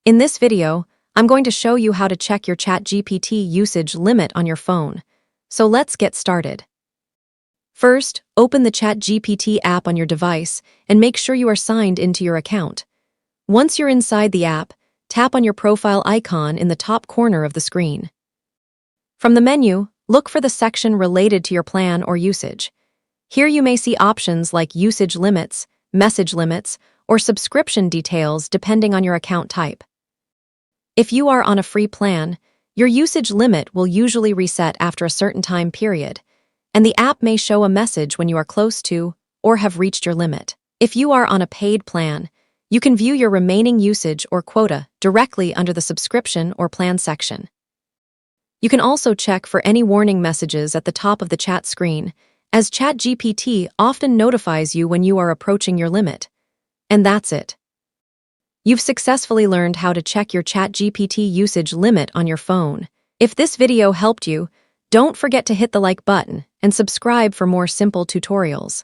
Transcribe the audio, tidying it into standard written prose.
In this video, I'm going to show you how to check your ChatGPT usage limit on your phone. So let's get started. First, open the ChatGPT app on your device and make sure you are signed into your account. Once you're inside the app, tap on your profile icon in the top corner of the screen. From the menu, look for the section related to your plan or usage. Here you may see options like usage limits, message limits, or subscription details depending on your account type. If you are on a free plan, your usage limit will usually reset after a certain time period, and the app may show a message when you are close to or have reached your limit. If you are on a paid plan, you can view your remaining usage or quota directly under the subscription or plan section. You can also check for any warning messages at the top of the chat screen, as ChatGPT often notifies you when you are approaching your limit. And that's it. You've successfully learned how to check your ChatGPT usage limit on your phone. If this video helped you, don't forget to hit the like button and subscribe for more simple tutorials.